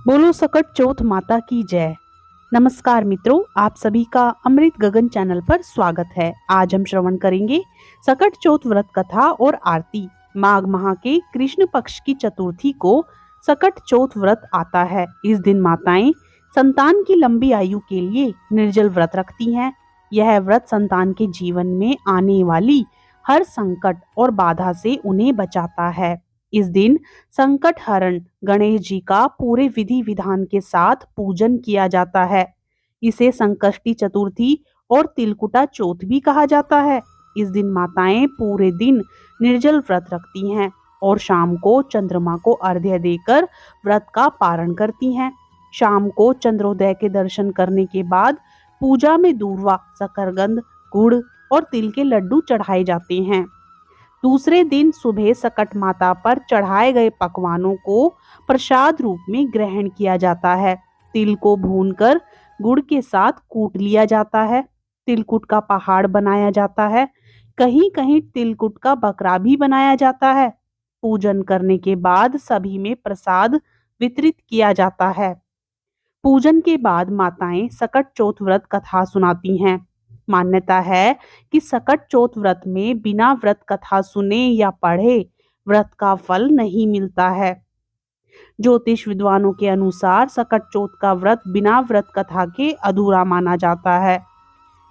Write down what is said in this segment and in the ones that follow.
बोलो सकट चौथ माता की जय। नमस्कार मित्रों, आप सभी का अमृत गगन चैनल पर स्वागत है। आज हम श्रवण करेंगे सकट चौथ व्रत कथा और आरती। माघ माह के कृष्ण पक्ष की चतुर्थी को सकट चौथ व्रत आता है। इस दिन माताएं संतान की लंबी आयु के लिए निर्जल व्रत रखती हैं। यह व्रत संतान के जीवन में आने वाली हर संकट और बाधा से उन्हें बचाता है। इस दिन संकट हरण गणेश जी का पूरे विधि विधान के साथ पूजन किया जाता है। इसे संकष्टी चतुर्थी और तिलकुटा चौथ भी कहा जाता है। इस दिन माताएं पूरे दिन निर्जल व्रत रखती हैं और शाम को चंद्रमा को अर्घ्य देकर व्रत का पारण करती हैं। शाम को चंद्रोदय के दर्शन करने के बाद पूजा में दूर्वा, शकरकंद, गुड़ और तिल के लड्डू चढ़ाए जाते हैं। दूसरे दिन सुबह सकट माता पर चढ़ाए गए पकवानों को प्रसाद रूप में ग्रहण किया जाता है। तिल को भूनकर गुड़ के साथ कूट लिया जाता है। तिलकुट का पहाड़ बनाया जाता है। कहीं कहीं तिलकुट का बकरा भी बनाया जाता है। पूजन करने के बाद सभी में प्रसाद वितरित किया जाता है। पूजन के बाद माताएं सकट चौथ व्रत कथा सुनाती हैं। मान्यता है कि सकट चौथ व्रत में बिना व्रत कथा सुने या पढ़े व्रत का फल नहीं मिलता है। ज्योतिष विद्वानों के अनुसार सकट चौथ का व्रत बिना व्रत कथा के अधूरा माना जाता है।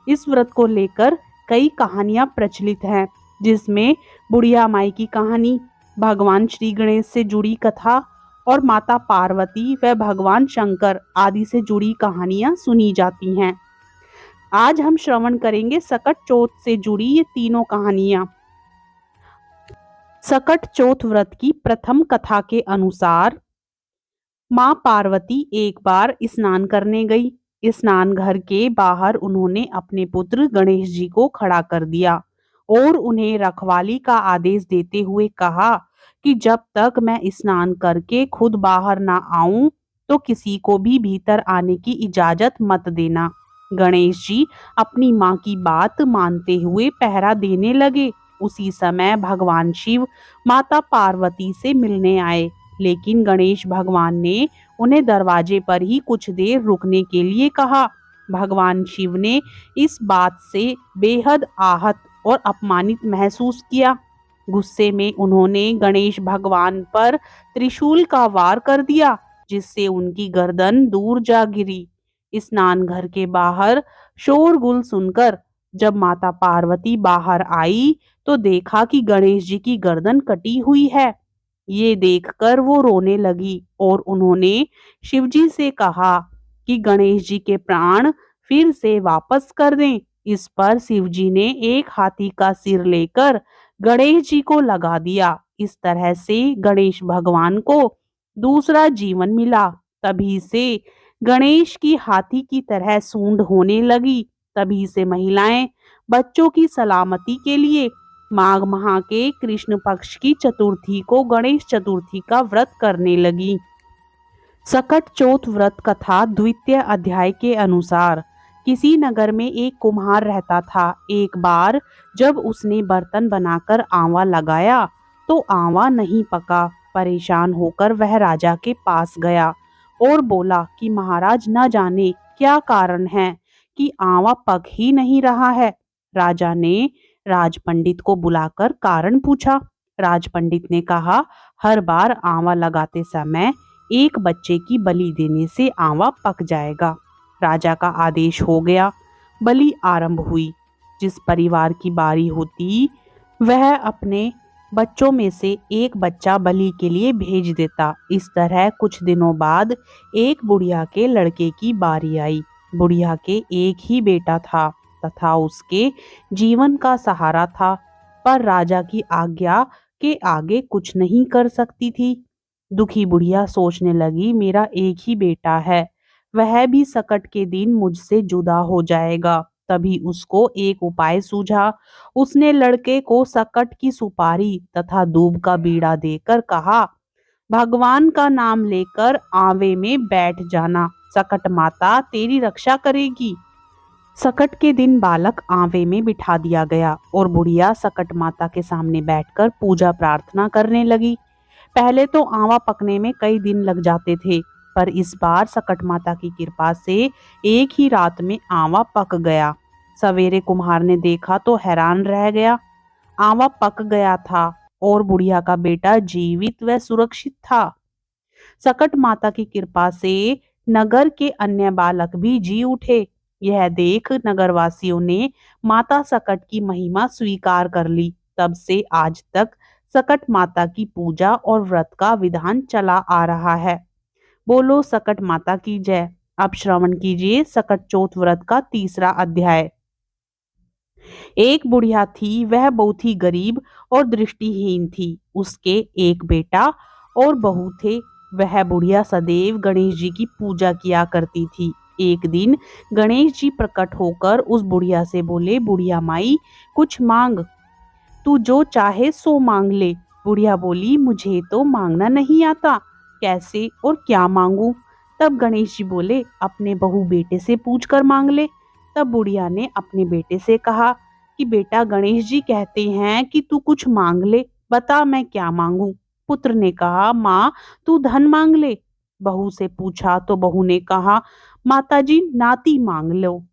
इस व्रत को लेकर कई कहानियां प्रचलित हैं, जिसमें बुढ़िया माई की कहानी, भगवान श्री गणेश से जुड़ी कथा और माता पार्वती व भगवान शंकर आदि से जुड़ी कहानियां सुनी जाती हैं। आज हम श्रवण करेंगे सकट चौथ से जुड़ी ये तीनों कहानियां। सकट चौथ व्रत की प्रथम कथा के अनुसार माँ पार्वती एक बार स्नान करने गई। स्नान घर के बाहर उन्होंने अपने पुत्र गणेश जी को खड़ा कर दिया और उन्हें रखवाली का आदेश देते हुए कहा कि जब तक मैं स्नान करके खुद बाहर ना आऊं तो किसी को भी भीतर आने की इजाजत मत देना। गणेश जी अपनी माँ की बात मानते हुए पहरा देने लगे। उसी समय भगवान शिव माता पार्वती से मिलने आए, लेकिन गणेश भगवान ने उन्हें दरवाजे पर ही कुछ देर रुकने के लिए कहा। भगवान शिव ने इस बात से बेहद आहत और अपमानित महसूस किया। गुस्से में उन्होंने गणेश भगवान पर त्रिशूल का वार कर दिया, जिससे उनकी गर्दन दूर जा गिरी। स्नान घर के बाहर शोरगुल सुनकर जब माता पार्वती बाहर आई तो देखा कि गणेश जी की गर्दन कटी हुई है। ये देखकर वो रोने लगी और उन्होंने शिवजी से कहा कि गणेश जी के प्राण फिर से वापस कर दें। इस पर शिवजी ने एक हाथी का सिर लेकर गणेश जी को लगा दिया। इस तरह से गणेश भगवान को दूसरा जीवन मिला। तभी से गणेश की हाथी की तरह सूंड होने लगी। तभी से महिलाएं बच्चों की सलामती के लिए माघ माह के कृष्ण पक्ष की चतुर्थी को गणेश चतुर्थी का व्रत करने लगी। सकट चौथ व्रत कथा द्वितीय अध्याय के अनुसार किसी नगर में एक कुम्हार रहता था। एक बार जब उसने बर्तन बनाकर आंवा लगाया तो आंवा नहीं पका। परेशान होकर वह राजा के पास गया और बोला कि महाराज, न जाने क्या कारण है कि आंवा पक ही नहीं रहा है। राजा ने राज पंडित को बुलाकर कारण पूछा। राज पंडित ने कहा, हर बार आंवा लगाते समय एक बच्चे की बलि देने से आंवा पक जाएगा। राजा का आदेश हो गया। बलि आरंभ हुई। जिस परिवार की बारी होती वह अपने बच्चों में से एक बच्चा बलि के लिए भेज देता। इस तरह कुछ दिनों बाद एक बुढ़िया के लड़के की बारी आई। बुढ़िया के एक ही बेटा था तथा उसके जीवन का सहारा था, पर राजा की आज्ञा के आगे कुछ नहीं कर सकती थी। दुखी बुढ़िया सोचने लगी, मेरा एक ही बेटा है, वह भी सकट के दिन मुझसे जुदा हो जाएगा। तभी उसको एक उपाय सूझा। उसने लड़के को सकट की सुपारी तथा दूब का बीड़ा देकर कहा, भगवान का नाम लेकर आवे में बैठ जाना, सकट माता तेरी रक्षा करेगी। सकट के दिन बालक आवे में बिठा दिया गया और बुढ़िया सकट माता के सामने बैठकर पूजा प्रार्थना करने लगी। पहले तो आंवा पकने में कई दिन लग जाते थे, पर इस बार सकट माता की कृपा से एक ही रात में आंवा पक गया। सवेरे कुम्हार ने देखा तो हैरान रह गया। आंवा पक गया था और बुढ़िया का बेटा जीवित व सुरक्षित था। सकट माता की कृपा से नगर के अन्य बालक भी जी उठे। यह देख नगरवासियों ने माता सकट की महिमा स्वीकार कर ली। तब से आज तक सकट माता की पूजा और व्रत का विधान चला आ रहा है। बोलो सकट माता की जय। अब श्रवण कीजिए सकट चौथ व्रत का तीसरा अध्याय। एक बुढ़िया थी, वह बहुत ही गरीब और दृष्टिहीन थी। उसके एक बेटा और बहू थे। वह बुढ़िया सदैव गणेश जी की पूजा किया करती थी। एक दिन गणेश जी प्रकट होकर उस बुढ़िया से बोले, बुढ़िया माई कुछ मांग, तू जो चाहे सो मांग ले। बुढ़िया बोली, मुझे तो मांगना नहीं आता, कैसे और क्या मांगू। तब गणेश जी बोले, अपने बहू बेटे से पूछ कर मांग ले। तब बुढ़िया ने अपने बेटे से कहा कि बेटा गणेश जी कहते हैं कि तू कुछ मांग ले, बता मैं क्या मांगू। पुत्र ने कहा, माँ तू धन मांग ले। बहू से पूछा तो बहू ने कहा, माताजी नाती मांग लो।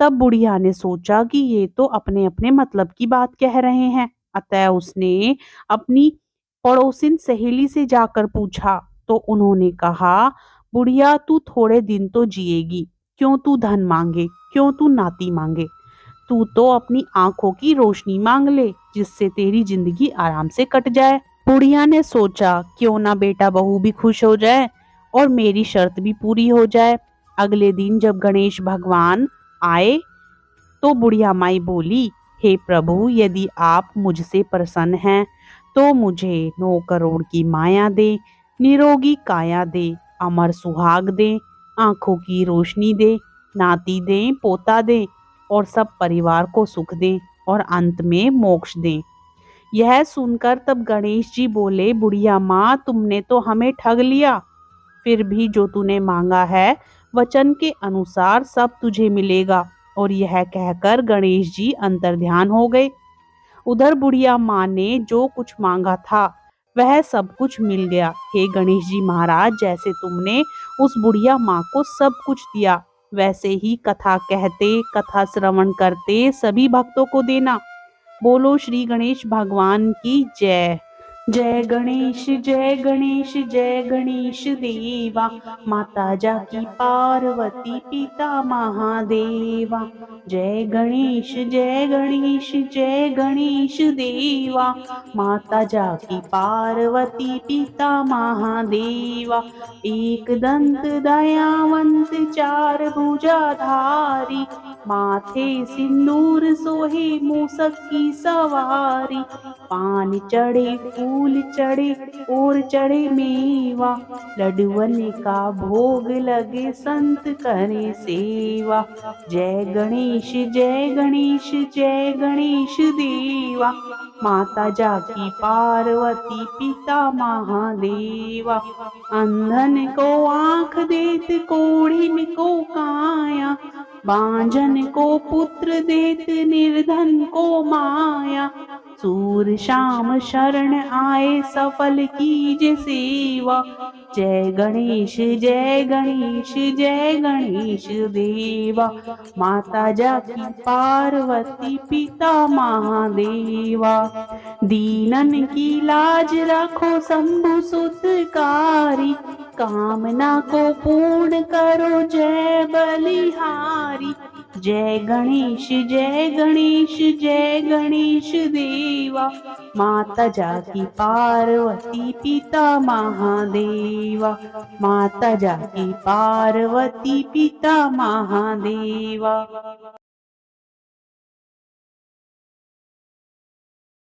तब बुढ़िया ने सोचा कि ये तो अपने अपने मतलब की बात कह रहे हैं। अतः उसने अपनी पड़ोसिन सहेली से जाकर पूछा तो उन्होंने कहा, बुढ़िया तू थोड़े दिन तो जिएगी, क्यों तू धन मांगे, क्यों तू नाती मांगे। तू तो अपनी आंखों की रोशनी मांग ले, जिससे तेरी जिंदगी आराम से कट जाए। बुढ़िया ने सोचा, क्यों ना बेटा बहू भी खुश हो जाए और मेरी शर्त भी पूरी हो जाए। अगले दिन जब गणेश भगवान आए तो बुढ़िया माई बोली, हे प्रभु यदि आप मुझसे प्रसन्न हैं तो मुझे 9 करोड़ की माया दे, निरोगी काया दे, अमर सुहाग दे, आंखों की रोशनी दे, नाती दे, पोता दे और सब परिवार को सुख दे और अंत में मोक्ष दे। यह सुनकर तब गणेश जी बोले, बुढ़िया माँ तुमने तो हमें ठग लिया। फिर भी जो तूने मांगा है वचन के अनुसार सब तुझे मिलेगा। और यह कहकर गणेश जी अंतर्ध्यान हो गए। उधर बुढ़िया माँ ने जो कुछ मांगा था वह सब कुछ मिल गया। हे गणेश जी महाराज, जैसे तुमने उस बुढ़िया माँ को सब कुछ दिया वैसे ही कथा कहते, कथा श्रवण करते सभी भक्तों को देना। बोलो श्री गणेश भगवान की जय। जय गणेश जय गणेश जय गणेश देवा, माता जाकी पार्वती पिता महादेवा। जय गणेश जय गणेश जय गणेश देवा, माता जाकी पार्वती पिता महादेवा। एक दंत दयावंत चार भुजाधारी, माथे सिंदूर सोहे मूसक की सवारी। पान चढ़े फूल चढ़े और चढ़े मेवा, लड्डुअन का भोग लगे संत करे सेवा। जय गणेश जय गणेश जय गणेश देवा, माता जाकी पार्वती पिता महादेवा। अंधन को आँख देत कोढ़िन को काया, बांझन को पुत्र देत निर्धन को माया। सूर शाम शरण आए सफल कीज सेवा। जय गणेश जय गणेश जय गणेश देवा, माता जाकी पार्वती पिता महादेवा। दीनन की लाज रखो शंभु सुतकारी, कामना को पूर्ण करो जय बलिहारी। जय गणेश जय गणेश जय गणेश देवा, माता जाकी पार्वती पिता महादेवा। माता जाकी पार्वती पिता महादेवा।